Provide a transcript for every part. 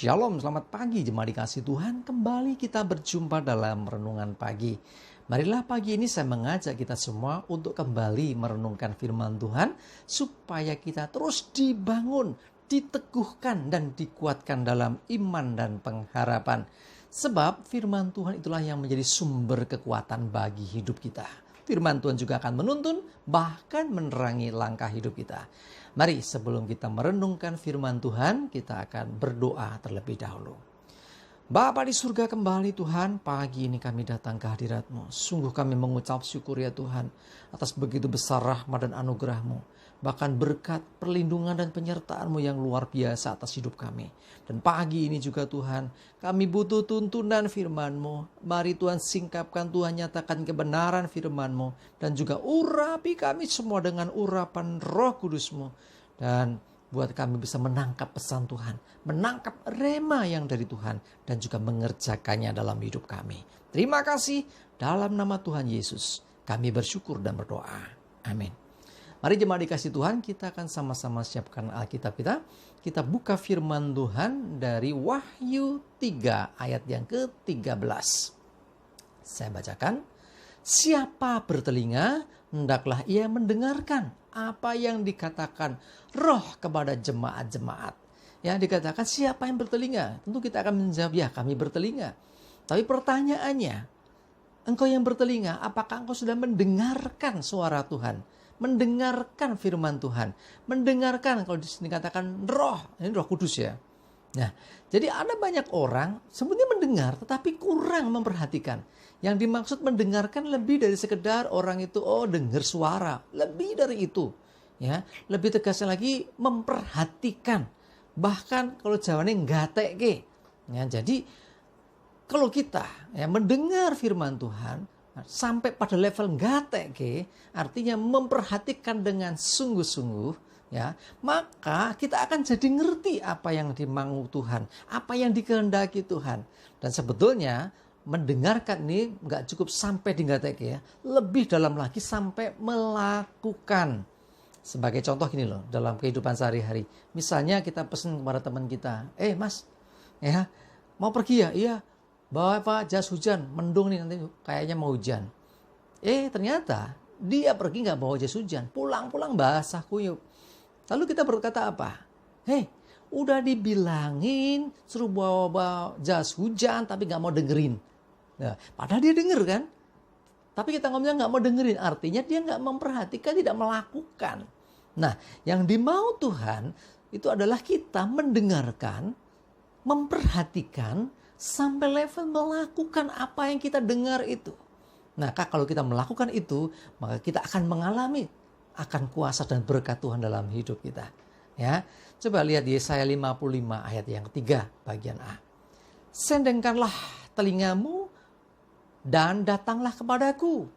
Shalom, selamat pagi jemaat dikasih Tuhan. Kembali kita berjumpa dalam renungan pagi. Marilah pagi ini saya mengajak kita semua untuk kembali merenungkan firman Tuhan, supaya kita terus dibangun, diteguhkan dan dikuatkan dalam iman dan pengharapan. Sebab firman Tuhan itulah yang menjadi sumber kekuatan bagi hidup kita. Firman Tuhan juga akan menuntun, bahkan menerangi langkah hidup kita. Mari sebelum kita merenungkan firman Tuhan, kita akan berdoa terlebih dahulu. Bapa di surga, kembali Tuhan, pagi ini kami datang ke hadirat-Mu. Sungguh kami mengucap syukur ya Tuhan, atas begitu besar rahmat dan anugerah-Mu. Bahkan berkat perlindungan dan penyertaan-Mu yang luar biasa atas hidup kami. Dan pagi ini juga Tuhan, kami butuh tuntunan firman-Mu. Mari Tuhan singkapkan, Tuhan nyatakan kebenaran firman-Mu. Dan juga urapi kami semua dengan urapan Roh Kudus-Mu. Dan buat kami bisa menangkap pesan Tuhan, menangkap rema yang dari Tuhan, dan juga mengerjakannya dalam hidup kami. Terima kasih, dalam nama Tuhan Yesus kami bersyukur dan berdoa. Amin. Mari jemaat dikasih Tuhan, kita akan sama-sama siapkan Alkitab kita. Kita buka firman Tuhan dari Wahyu 3 ayat yang ke-13. Saya bacakan. Siapa bertelinga, hendaklah ia mendengarkan apa yang dikatakan Roh kepada jemaat-jemaat. Ya, dikatakan siapa yang bertelinga? Tentu kita akan menjawab, ya kami bertelinga. Tapi pertanyaannya, engkau yang bertelinga, apakah engkau sudah mendengarkan suara Tuhan? Mendengarkan firman Tuhan? Mendengarkan, kalau di sini katakan roh, ini Roh Kudus ya. Nah, jadi ada banyak orang sebenarnya mendengar tetapi kurang memperhatikan. Yang dimaksud mendengarkan lebih dari sekedar orang itu dengar suara, lebih dari itu. Ya, lebih tegasnya lagi memperhatikan. Bahkan kalau jawabannya ngateke. Ya, jadi kalau kita mendengar firman Tuhan sampai pada level ngateke, artinya memperhatikan dengan sungguh-sungguh, ya, maka kita akan jadi ngerti apa yang dimau Tuhan, apa yang dikehendaki Tuhan. Dan sebetulnya mendengarkan ini nggak cukup sampai di ngateke ya, lebih dalam lagi sampai melakukan. Sebagai contoh gini loh, dalam kehidupan sehari-hari. Misalnya kita pesan kepada teman kita, mas, ya mau pergi ya? Iya, bawa Pak jas hujan, mendung nih nanti kayaknya mau hujan. Ternyata dia pergi nggak bawa jas hujan, pulang-pulang basah kuyup. Lalu kita berkata apa? Udah dibilangin suruh bawa jas hujan tapi nggak mau dengerin. Nah, padahal dia denger kan? Tapi kita ngomongnya nggak mau dengerin, artinya dia nggak memperhatikan, tidak melakukan. Nah, yang dimau Tuhan itu adalah kita mendengarkan, memperhatikan, sampai level melakukan apa yang kita dengar itu. Nah, kalau kita melakukan itu, maka kita akan mengalami akan kuasa dan berkat Tuhan dalam hidup kita. Ya, coba lihat Yesaya 55 ayat yang ketiga bagian A. Sendengkanlah telingamu dan datanglah kepadaku.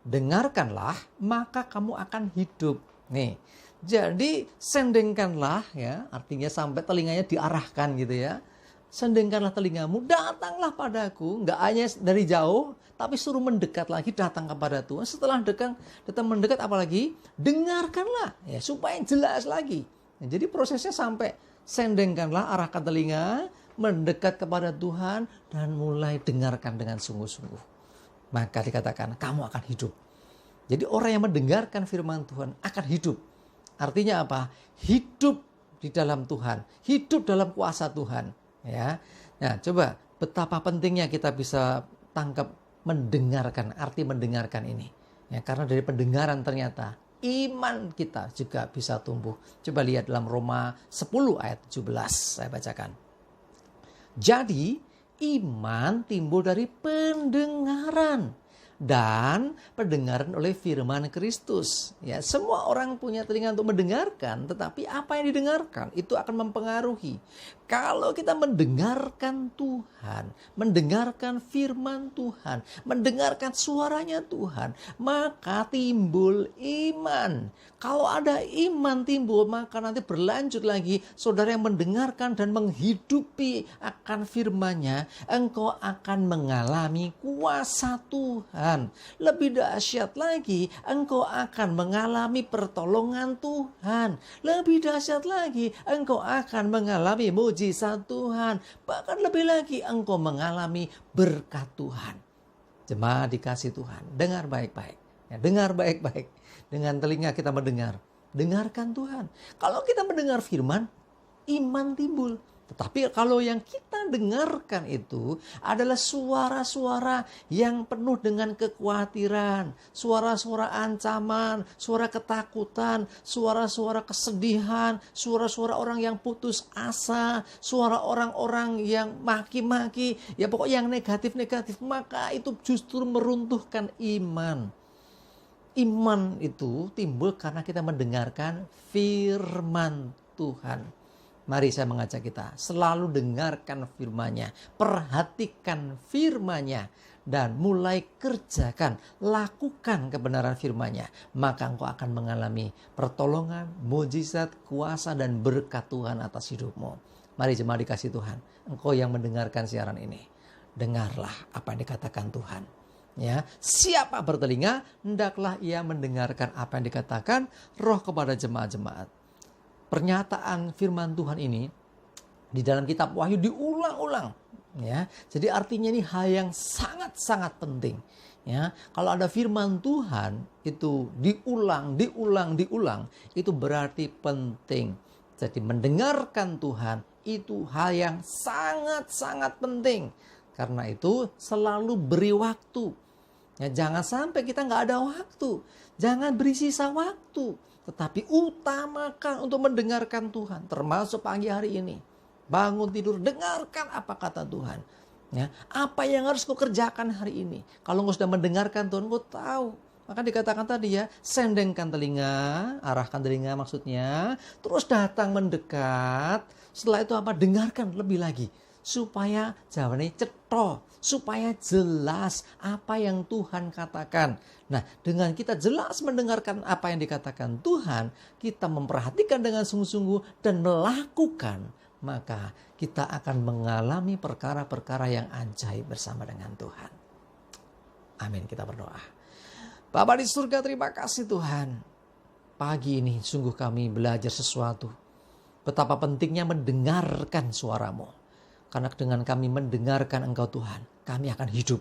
Dengarkanlah, maka kamu akan hidup. Nih, jadi sendengkanlah ya, artinya sampai telinganya diarahkan gitu ya. Sendengkanlah telingamu, datanglah padaku. Nggak hanya dari jauh, tapi suruh mendekat lagi, datang kepada Tuhan. Setelah datang mendekat apalagi? Dengarkanlah, ya supaya jelas lagi. Nah, jadi prosesnya sampai sendengkanlah, arahkan telinga, mendekat kepada Tuhan, dan mulai dengarkan dengan sungguh-sungguh. Maka dikatakan kamu akan hidup. Jadi orang yang mendengarkan firman Tuhan akan hidup. Artinya apa? Hidup di dalam Tuhan, hidup dalam kuasa Tuhan. Ya, nah coba betapa pentingnya kita bisa tangkap mendengarkan, arti mendengarkan ini. Ya, karena dari pendengaran ternyata iman kita juga bisa tumbuh. Coba lihat dalam Roma 10 ayat 17, saya bacakan. Jadi iman timbul dari pendengaran, dan pendengaran oleh firman Kristus. Ya, semua orang punya telinga untuk mendengarkan, tetapi apa yang didengarkan itu akan mempengaruhi. Kalau kita mendengarkan Tuhan, mendengarkan firman Tuhan, mendengarkan suaranya Tuhan, maka timbul iman. Kalau ada iman timbul, maka nanti berlanjut lagi, saudara yang mendengarkan dan menghidupi akan firman-Nya, engkau akan mengalami kuasa Tuhan. Tuhan. Lebih dahsyat lagi, engkau akan mengalami pertolongan Tuhan. Lebih dahsyat lagi, engkau akan mengalami mujizat Tuhan. Bahkan lebih lagi, engkau mengalami berkat Tuhan. Jemaat dikasih Tuhan, dengar baik-baik. Ya, dengar baik-baik. Dengan telinga kita mendengar. Dengarkan Tuhan. Kalau kita mendengar firman, iman timbul. Tetapi kalau yang kita dengarkan itu adalah suara-suara yang penuh dengan kekhawatiran, suara-suara ancaman, suara ketakutan, suara-suara kesedihan, suara-suara orang yang putus asa, suara orang-orang yang maki-maki, ya pokoknya yang negatif-negatif, maka itu justru meruntuhkan iman. Iman itu timbul karena kita mendengarkan firman Tuhan. Mari saya mengajak kita selalu dengarkan firman-Nya, perhatikan firman-Nya, dan mulai kerjakan, lakukan kebenaran firman-Nya. Maka engkau akan mengalami pertolongan, mujizat, kuasa, dan berkat Tuhan atas hidupmu. Mari jemaat dikasih Tuhan, engkau yang mendengarkan siaran ini, dengarlah apa yang dikatakan Tuhan. Ya, siapa bertelinga, hendaklah ia mendengarkan apa yang dikatakan Roh kepada jemaat-jemaat. Pernyataan firman Tuhan ini di dalam kitab Wahyu diulang-ulang, ya. Jadi artinya ini hal yang sangat-sangat penting, ya. Kalau ada firman Tuhan itu diulang, itu berarti penting. Jadi mendengarkan Tuhan itu hal yang sangat-sangat penting. Karena itu selalu beri waktu. Ya, jangan sampai kita nggak ada waktu. Jangan beri sisa waktu. Tetapi utamakan untuk mendengarkan Tuhan. Termasuk pagi hari ini. Bangun tidur, dengarkan apa kata Tuhan. Ya, apa yang harus kau kerjakan hari ini. Kalau kau sudah mendengarkan Tuhan, kau tahu. Maka dikatakan tadi ya, sendengkan telinga, arahkan telinga maksudnya. Terus datang mendekat. Setelah itu apa? Dengarkan lebih lagi. Supaya jawabannya cetok. Supaya jelas apa yang Tuhan katakan. Nah, dengan kita jelas mendengarkan apa yang dikatakan Tuhan, kita memperhatikan dengan sungguh-sungguh dan melakukan, maka kita akan mengalami perkara-perkara yang ajaib bersama dengan Tuhan. Amin, kita berdoa. Bapa di surga, terima kasih Tuhan. Pagi ini sungguh kami belajar sesuatu. Betapa pentingnya mendengarkan suara-Mu. Karena dengan kami mendengarkan Engkau Tuhan, kami akan hidup.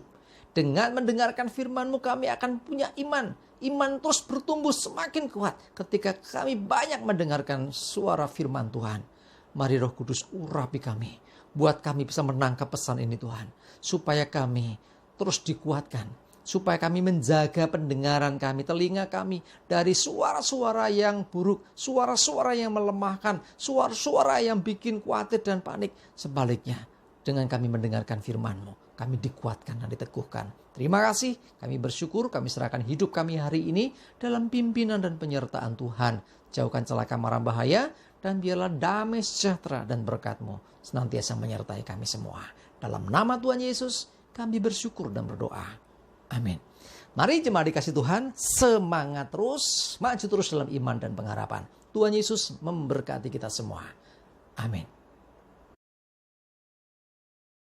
Dengan mendengarkan firman-Mu kami akan punya iman. Iman terus bertumbuh semakin kuat ketika kami banyak mendengarkan suara firman Tuhan. Mari Roh Kudus urapi kami. Buat kami bisa menangkap pesan ini Tuhan. Supaya kami terus dikuatkan. Supaya kami menjaga pendengaran kami, telinga kami dari suara-suara yang buruk. Suara-suara yang melemahkan. Suara-suara yang bikin khawatir dan panik. Sebaliknya, dengan kami mendengarkan firman-Mu, kami dikuatkan dan diteguhkan. Terima kasih, kami bersyukur, kami serahkan hidup kami hari ini dalam pimpinan dan penyertaan Tuhan. Jauhkan celaka mara bahaya, dan biarlah damai sejahtera dan berkat-Mu senantiasa menyertai kami semua. Dalam nama Tuhan Yesus, kami bersyukur dan berdoa. Amin. Mari jemaat dikasih Tuhan, semangat terus, maju terus dalam iman dan pengharapan. Tuhan Yesus memberkati kita semua. Amin.